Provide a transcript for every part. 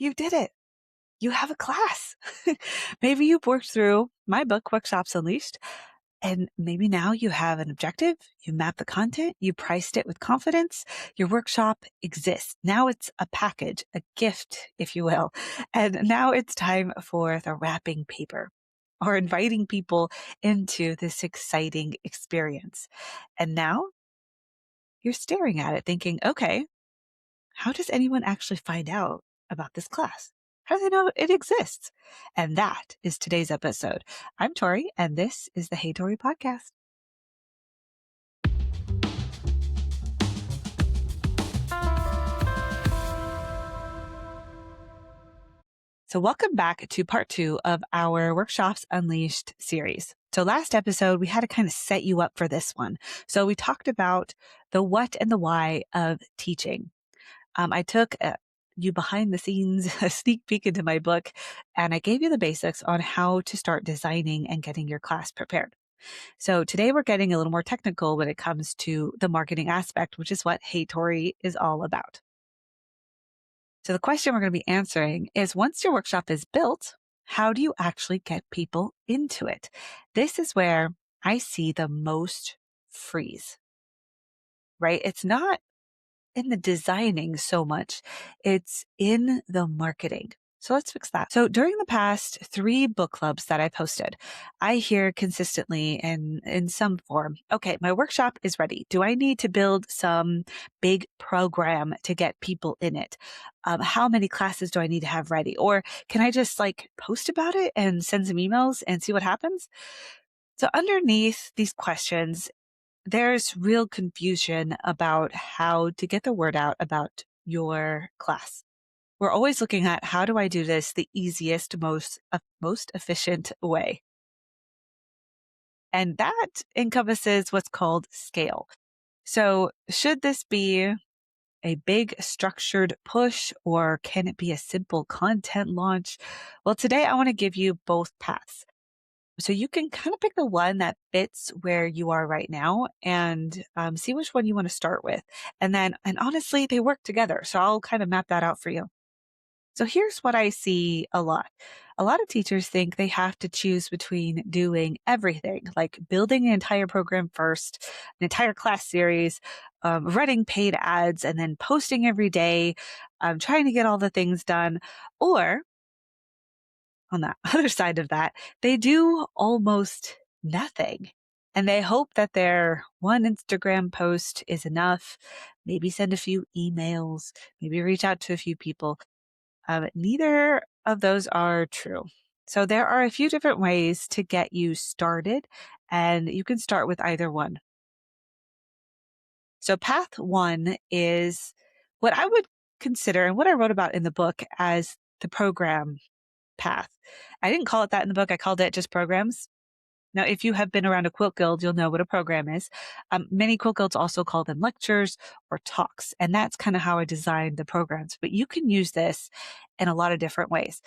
You did it. You have a class. Maybe you've worked through my book, Workshops Unleashed, and maybe now you have an objective. You map the content, you priced it with confidence. Your workshop exists. Now it's a package, a gift, if you will. And now it's time for the wrapping paper or inviting people into this exciting experience. And now you're staring at it thinking, okay, how does anyone actually find out about this class? How do they know it exists? And that is today's episode. I'm Tori, and this is the Hey Tori podcast. So welcome back to part 2 of our Workshops Unleashed series. So last episode, we had to kind of set you up for this one. So we talked about the what and the why of teaching. I took you behind the scenes, a sneak peek into my book, and I gave you the basics on how to start designing and getting your class prepared. So today we're getting a little more technical when it comes to the marketing aspect, which is what Hey Tori is all about. So the question we're going to be answering is, once your workshop is built, how do you actually get people into it? This is where I see the most freeze, right? It's not in the designing so much. It's in the marketing. So let's fix that. So during the past 3 book clubs that I've hosted, I hear consistently in some form, okay, my workshop is ready. Do I need to build some big program to get people in it? How many classes do I need to have ready? Or can I just post about it and send some emails and see what happens? So underneath these questions, there's real confusion about how to get the word out about your class. We're always looking at, how do I do this the easiest, most efficient way? And that encompasses what's called scale. So should this be a big structured push, or can it be a simple content launch? Well, today I want to give you both paths. So you can kind of pick the one that fits where you are right now and see which one you want to start with. And honestly, they work together. So I'll kind of map that out for you. So here's what I see a lot. A lot of teachers think they have to choose between doing everything, like building an entire program first, an entire class series, running paid ads, and then posting every day, trying to get all the things done. Or on the other side of that, they do almost nothing. And they hope that their one Instagram post is enough, maybe send a few emails, maybe reach out to a few people. Neither of those are true. So there are a few different ways to get you started, and you can start with either one. So path 1 is what I would consider, and what I wrote about in the book, as the program path. I didn't call it that in the book. I called it just programs. Now, if you have been around a quilt guild, you'll know what a program is. Many quilt guilds also call them lectures or talks, and that's kind of how I designed the programs. But you can use this in a lot of different ways.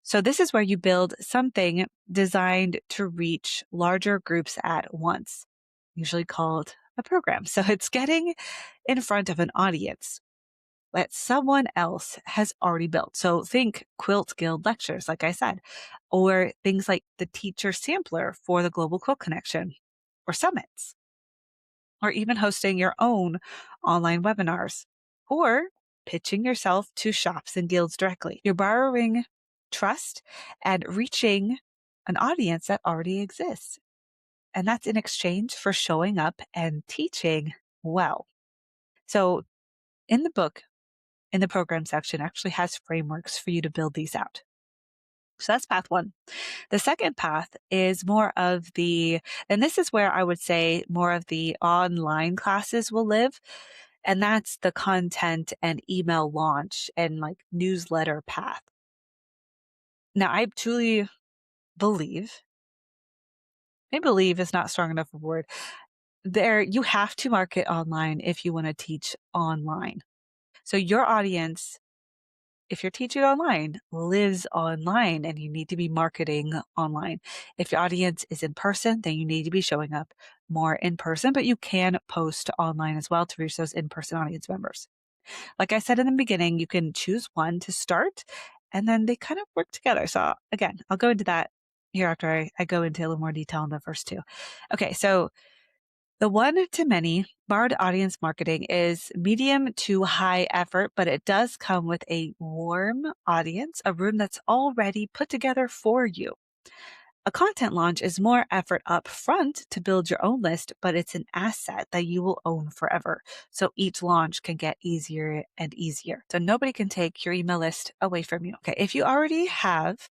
So this is where you build something designed to reach larger groups at once, usually called a program. So it's getting in front of an audience that someone else has already built. So think Quilt Guild lectures, like I said, or things like the teacher sampler for the Global Quilt Connection, or summits, or even hosting your own online webinars, or pitching yourself to shops and guilds directly. You're borrowing trust and reaching an audience that already exists. And that's in exchange for showing up and teaching well. So in the book, in the program section, actually has frameworks for you to build these out. So that's path 1. The second path is more of and this is where I would say more of the online classes will live. And that's the content and email launch and newsletter path. Now, I truly believe, maybe believe is not strong enough of a word. You have to market online if you want to teach online. So your audience, if you're teaching online, lives online, and you need to be marketing online. If your audience is in person, then you need to be showing up more in person, but you can post online as well to reach those in-person audience members. Like I said in the beginning, you can choose one to start and then they kind of work together. So again, I'll go into that here after I go into a little more detail on the first two. Okay, so the one to many borrowed audience marketing is medium to high effort, but it does come with a warm audience, a room that's already put together for you. A content launch is more effort up front to build your own list, but it's an asset that you will own forever. So each launch can get easier and easier. So nobody can take your email list away from you. Okay. If you already have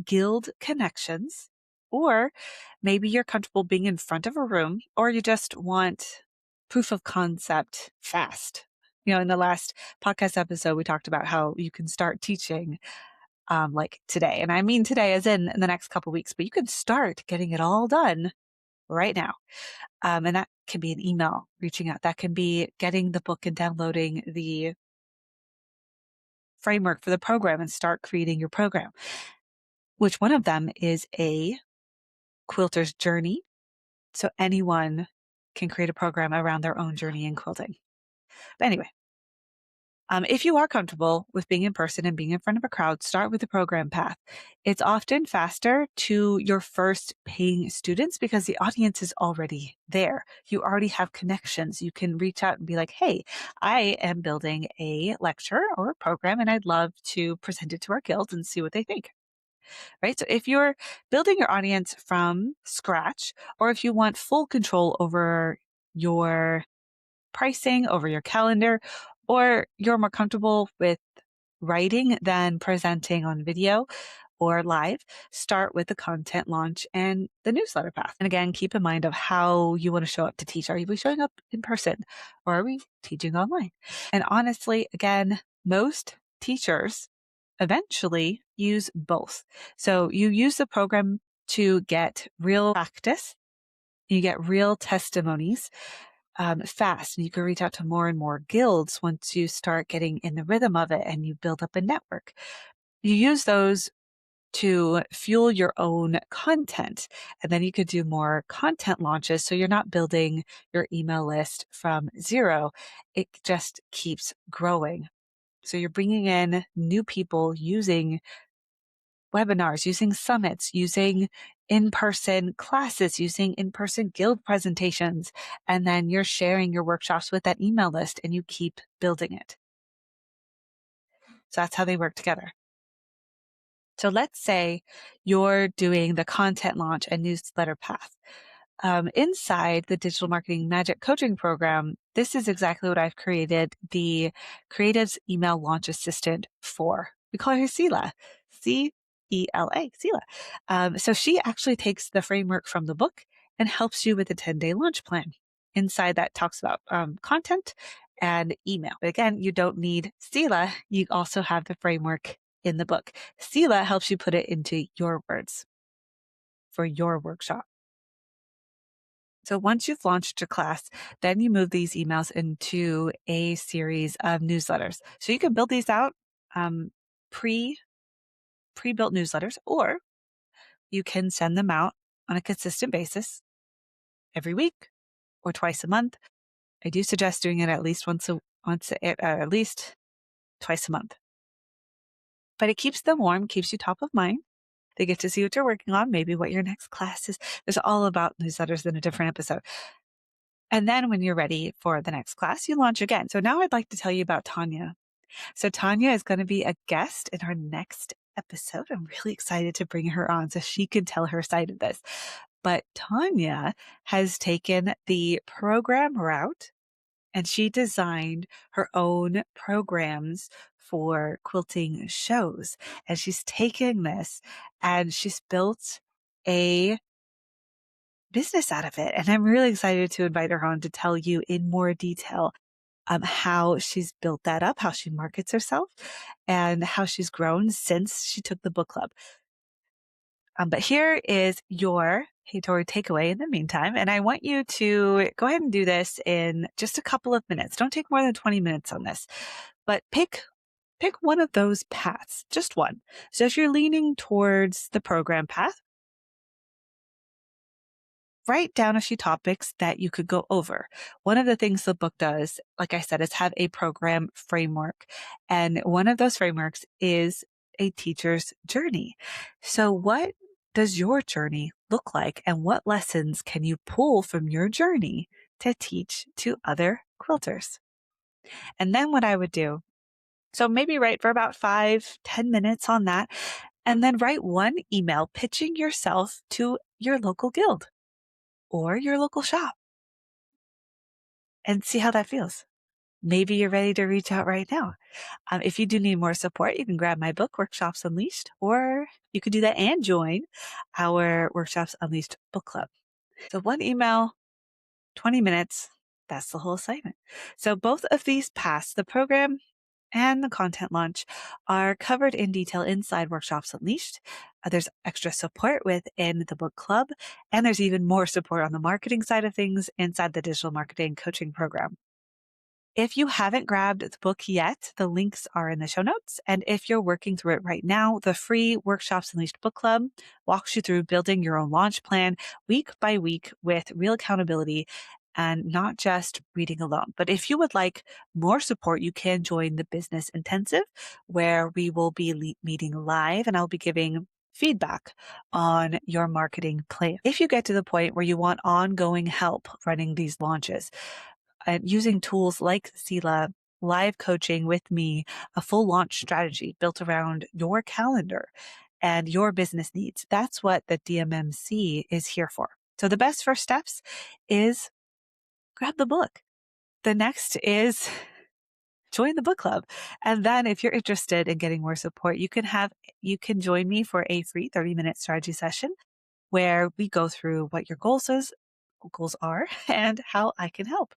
guild connections, or maybe you're comfortable being in front of a room, or you just want proof of concept fast. In the last podcast episode, we talked about how you can start teaching like today. And I mean today as in the next couple of weeks, but you can start getting it all done right now. And that can be an email reaching out. That can be getting the book and downloading the framework for the program and start creating your program. Which one of them is a quilter's journey. So anyone can create a program around their own journey in quilting. But anyway, if you are comfortable with being in person and being in front of a crowd, start with the program path. It's often faster to your first paying students because the audience is already there. You already have connections. You can reach out and be like, hey, I am building a lecture or a program and I'd love to present it to our guild and see what they think. Right? So if you're building your audience from scratch, or if you want full control over your pricing, over your calendar, or you're more comfortable with writing than presenting on video or live, start with the content launch and the newsletter path. And again, keep in mind of how you want to show up to teach. Are we showing up in person or are we teaching online? And honestly, again, most teachers eventually use both. So you use the program to get real practice. You get real testimonies fast, and you can reach out to more and more guilds once you start getting in the rhythm of it and you build up a network. You use those to fuel your own content, and then you could do more content launches. So you're not building your email list from zero. It just keeps growing. So you're bringing in new people using webinars, using summits, using in-person classes, using in-person guild presentations, and then you're sharing your workshops with that email list and you keep building it. So that's how they work together. So let's say you're doing the content launch and newsletter path. Inside the Digital Marketing Magic Coaching Program, this is exactly what I've created the Creatives Email Launch Assistant for. We call her CELA, CELA, CELA. So she actually takes the framework from the book and helps you with a 10-day launch plan. Inside that talks about content and email. But again, you don't need CELA. You also have the framework in the book. CELA helps you put it into your words for your workshop. So once you've launched your class, then you move these emails into a series of newsletters. So you can build these out pre-built newsletters, or you can send them out on a consistent basis every week or twice a month. I do suggest doing it at least at least twice a month. But it keeps them warm, keeps you top of mind. They get to see what you're working on, maybe what your next class is. There's all about newsletters in a different episode. And then when you're ready for the next class, you launch again. So now I'd like to tell you about Tanya. So Tanya is going to be a guest in our next episode. I'm really excited to bring her on so she can tell her side of this. But Tanya has taken the program route and she designed her own programs for quilting shows. And she's taken this and she's built a business out of it. And I'm really excited to invite her on to tell you in more detail how she's built that up, how she markets herself, and how she's grown since she took the book club. But here is your Hey Tori takeaway in the meantime. And I want you to go ahead and do this in just a couple of minutes. Don't take more than 20 minutes on this, but pick one of those paths, just one. So if you're leaning towards the program path, write down a few topics that you could go over. One of the things the book does, like I said, is have a program framework. And one of those frameworks is a teacher's journey. So what does your journey look like? And what lessons can you pull from your journey to teach to other quilters? And then what I would do, so maybe write for about 5-10 minutes on that, and then write one email pitching yourself to your local guild or your local shop and see how that feels. Maybe you're ready to reach out right now. If you do need more support, you can grab my book, Workshops Unleashed, or you could do that and join our Workshops Unleashed book club. So one email, 20 minutes, that's the whole assignment. So both of these paths, the program and the content launch, are covered in detail inside Workshops Unleashed. There's extra support within the book club, and there's even more support on the marketing side of things inside the digital marketing coaching program. If you haven't grabbed the book yet, the links are in the show notes. And if you're working through it right now, the free Workshops Unleashed book club walks you through building your own launch plan week by week with real accountability and not just reading alone. But if you would like more support, you can join the Business Intensive, where we will be meeting live and I'll be giving feedback on your marketing plan. If you get to the point where you want ongoing help running these launches, and using tools like CELA, live coaching with me, a full launch strategy built around your calendar and your business needs. That's what the DMMC is here for. So the best first steps is grab the book. The next is join the book club. And then if you're interested in getting more support, you can join me for a free 30-minute strategy session where we go through what your goals are and how I can help.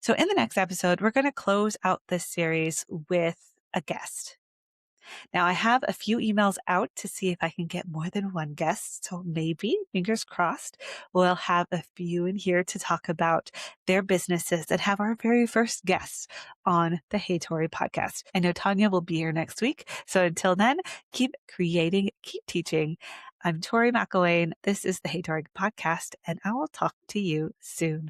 So in the next episode, we're going to close out this series with a guest. Now, I have a few emails out to see if I can get more than one guest. So maybe, fingers crossed, we'll have a few in here to talk about their businesses and have our very first guest on the Hey Tori podcast. I know Tanya will be here next week. So until then, keep creating, keep teaching. I'm Tori McElwain. This is the Hey Tori podcast, and I will talk to you soon.